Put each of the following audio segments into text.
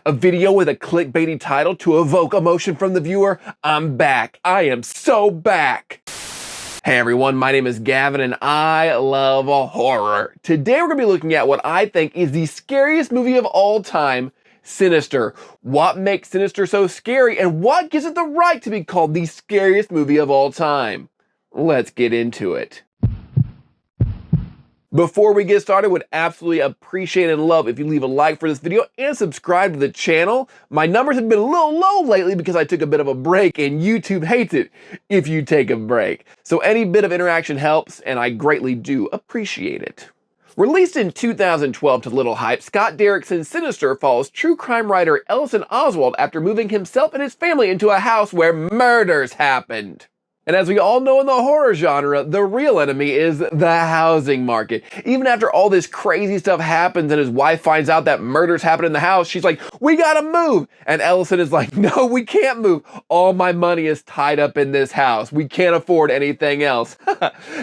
A video with a clickbaity title to evoke emotion from the viewer? I'm back. I am so back. Hey everyone, my name is Gavin and I love horror. Today we're going to be looking at what I think is the scariest movie of all time, Sinister. What makes Sinister so scary and what gives it the right to be called the scariest movie of all time? Let's get into it. Before we get started, would absolutely appreciate and love if you leave a like for this video and subscribe to the channel. My numbers have been a little low lately because I took a bit of a break and YouTube hates it if you take a break. So any bit of interaction helps and I greatly do appreciate it. Released in 2012 to little hype, Scott Derrickson's Sinister follows true crime writer Ellison Oswald after moving himself and his family into a house where murders happened. And as we all know in the horror genre, the real enemy is the housing market. Even after all this crazy stuff happens and his wife finds out that murders happen in the house, she's like, we gotta move. And Ellison is like, no, we can't move. All my money is tied up in this house. We can't afford anything else.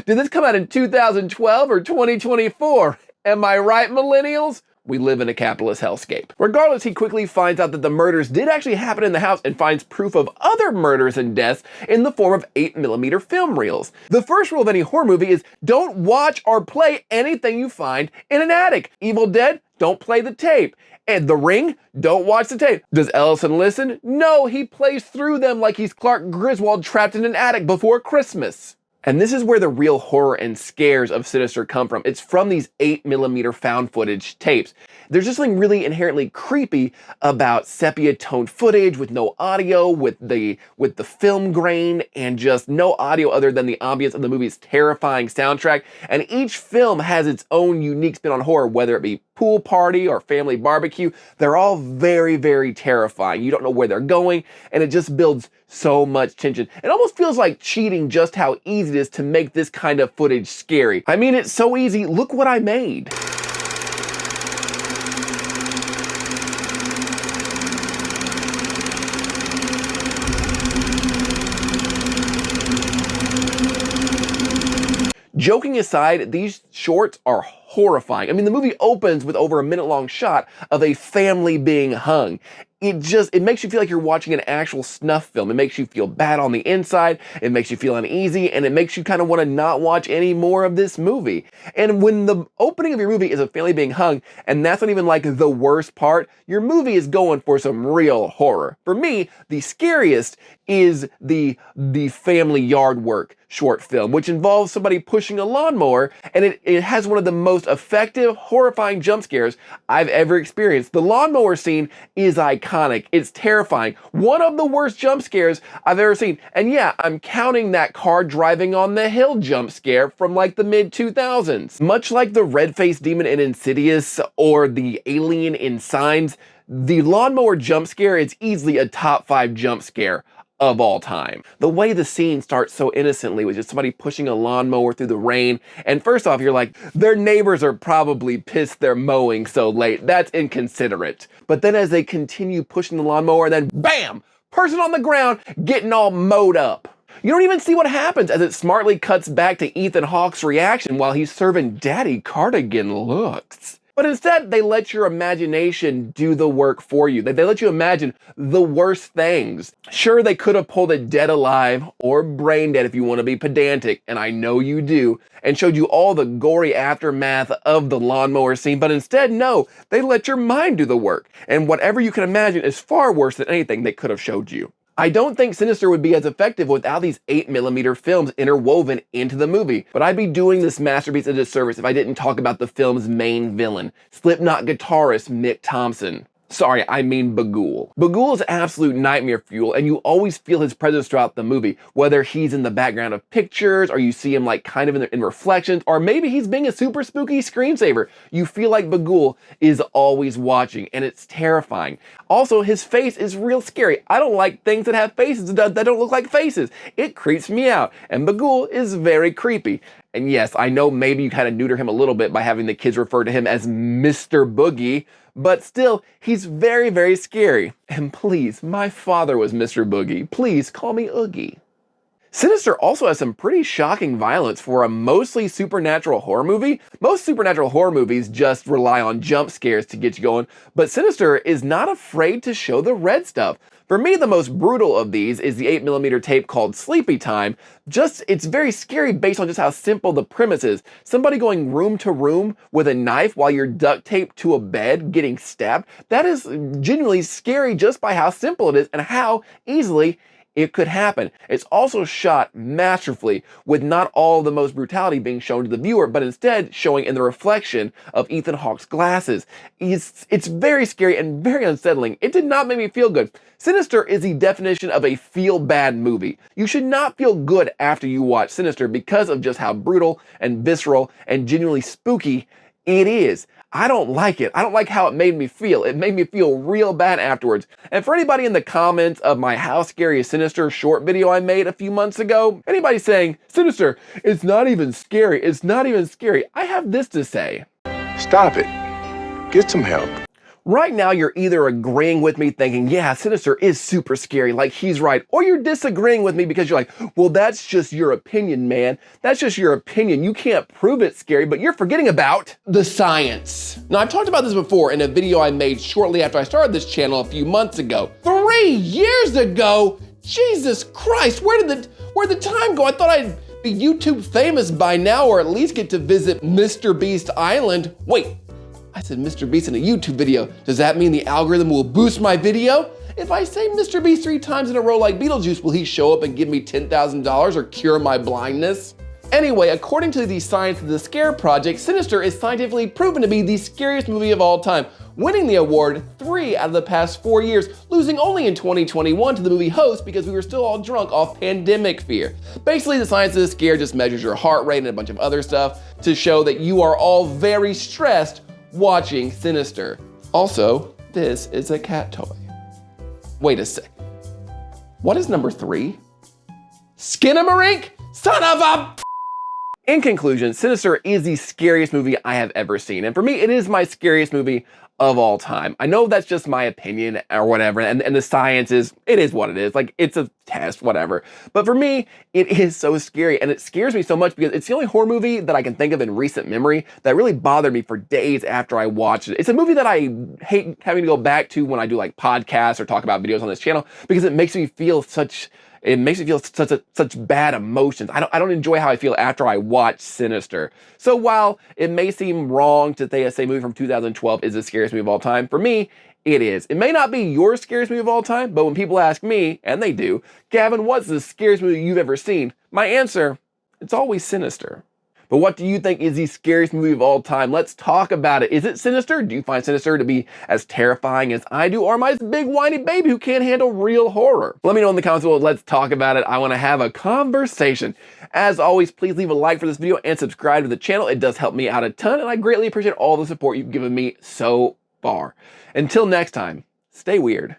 Did this come out in 2012 or 2024? Am I right, millennials? We live in a capitalist hellscape. Regardless, he quickly finds out that the murders did actually happen in the house and finds proof of other murders and deaths in the form of 8mm film reels. The first rule of any horror movie is don't watch or play anything you find in an attic. Evil Dead, don't play the tape. And The Ring, don't watch the tape. Does Ellison listen? No, he plays through them like he's Clark Griswold trapped in an attic before Christmas. And this is where the real horror and scares of Sinister come from. It's from these 8mm found footage tapes. There's just something really inherently creepy about sepia toned footage with no audio, with the film grain, and just no audio other than the ambience of the movie's terrifying soundtrack. And each film has its own unique spin on horror, whether it be pool party or family barbecue. They're all very, very terrifying. You don't know where they're going, and it just builds so much tension. It almost feels like cheating just how easy it is to make this kind of footage scary. I mean, it's so easy. Look what I made. Joking aside, these shorts are horrifying. I mean, the movie opens with over a minute-long shot of a family being hung. It makes you feel like you're watching an actual snuff film. It makes you feel bad on the inside, it makes you feel uneasy, and it makes you kind of want to not watch any more of this movie. And when the opening of your movie is a family being hung, and that's not even like the worst part, your movie is going for some real horror. For me, the scariest is the family yard work short film, which involves somebody pushing a lawnmower, and it has one of the most effective, horrifying jump scares I've ever experienced. The lawnmower scene is iconic. It's terrifying. One of the worst jump scares I've ever seen. And yeah, I'm counting that car driving on the hill jump scare from like the mid-2000s. Much like the red-faced demon in Insidious or the alien in Signs, the lawnmower jump scare is easily a top 5 jump scare of all time. The way the scene starts so innocently with just somebody pushing a lawnmower through the rain, and first off, you're like, their neighbors are probably pissed they're mowing so late. That's inconsiderate. But then as they continue pushing the lawnmower, then bam! Person on the ground getting all mowed up. You don't even see what happens as it smartly cuts back to Ethan Hawke's reaction while he's serving Daddy Cardigan looks. But instead, they let your imagination do the work for you. They let you imagine the worst things. Sure, they could have pulled a Dead Alive or Brain Dead if you want to be pedantic, and I know you do, and showed you all the gory aftermath of the lawnmower scene, but instead, no, they let your mind do the work. And whatever you can imagine is far worse than anything they could have showed you. I don't think Sinister would be as effective without these 8mm films interwoven into the movie, but I'd be doing this masterpiece a disservice if I didn't talk about the film's main villain, Slipknot guitarist Mick Thompson. Sorry, I mean Bagul. Bagul is absolute nightmare fuel, and you always feel his presence throughout the movie, whether he's in the background of pictures, or you see him like kind of in reflections, or maybe he's being a super spooky screensaver. You feel like Bagul is always watching, and it's terrifying. Also, his face is real scary. I don't like things that have faces that don't look like faces. It creeps me out, and Bagul is very creepy. And yes, I know maybe you kind of neuter him a little bit by having the kids refer to him as Mr. Boogie, but still, he's very, very scary. And please, my father was Mr. Boogie. Please call me Oogie. Sinister also has some pretty shocking violence for a mostly supernatural horror movie. Most supernatural horror movies just rely on jump scares to get you going, but Sinister is not afraid to show the red stuff. For me, the most brutal of these is the 8mm tape called Sleepy Time. It's very scary based on just how simple the premise is. Somebody going room to room with a knife while you're duct taped to a bed getting stabbed. That is genuinely scary just by how simple it is and how easily it could happen. It's also shot masterfully, with not all the most brutality being shown to the viewer, but instead showing in the reflection of Ethan Hawke's glasses. It's very scary and very unsettling. It did not make me feel good. Sinister is the definition of a feel-bad movie. You should not feel good after you watch Sinister because of just how brutal and visceral and genuinely spooky it is. I don't like it. I don't like how it made me feel. It made me feel real bad afterwards. And for anybody in the comments of my How Scary is Sinister short video I made a few months ago, anybody saying, Sinister, it's not even scary, it's not even scary, I have this to say. Stop it. Get some help. Right now, you're either agreeing with me thinking, yeah, Sinister is super scary, like he's right, or you're disagreeing with me because you're like, well, that's just your opinion, man. That's just your opinion. You can't prove it's scary, but you're forgetting about the science. Now, I've talked about this before in a video I made shortly after I started this channel a few months ago. 3 years ago? Jesus Christ, where did the time go? I thought I'd be YouTube famous by now, or at least get to visit Mr. Beast Island. Wait. I said Mr. Beast in a YouTube video. Does that mean the algorithm will boost my video? If I say Mr. Beast 3 times in a row like Beetlejuice, will he show up and give me $10,000 or cure my blindness? Anyway, according to the Science of the Scare Project, Sinister is scientifically proven to be the scariest movie of all time, winning the award 3 out of the past 4 years, losing only in 2021 to the movie Host because we were still all drunk off pandemic fear. Basically, the Science of the Scare just measures your heart rate and a bunch of other stuff to show that you are all very stressed watching Sinister. Also, this is a cat toy. Wait a sec. What is number 3? Skinamarink? Son of a... In conclusion, Sinister is the scariest movie I have ever seen. And for me, it is my scariest movie of all time. I know that's just my opinion or whatever, and the science is, it is what it is. Like, it's a test, whatever. But for me, it is so scary, and it scares me so much because it's the only horror movie that I can think of in recent memory that really bothered me for days after I watched it. It's a movie that I hate having to go back to when I do like podcasts or talk about videos on this channel because it makes me feel such bad emotions. I don't enjoy how I feel after I watch Sinister. So while it may seem wrong to say a movie from 2012 is the scariest movie of all time, for me, it is. It may not be your scariest movie of all time, but when people ask me, and they do, Gavin, what's the scariest movie you've ever seen? My answer, it's always Sinister. But what do you think is the scariest movie of all time? Let's talk about it. Is it Sinister? Do you find Sinister to be as terrifying as I do? Or am I this big whiny baby who can't handle real horror? Let me know in the comments below. Let's talk about it. I want to have a conversation. As always, please leave a like for this video and subscribe to the channel. It does help me out a ton, and I greatly appreciate all the support you've given me so far. Until next time, stay weird.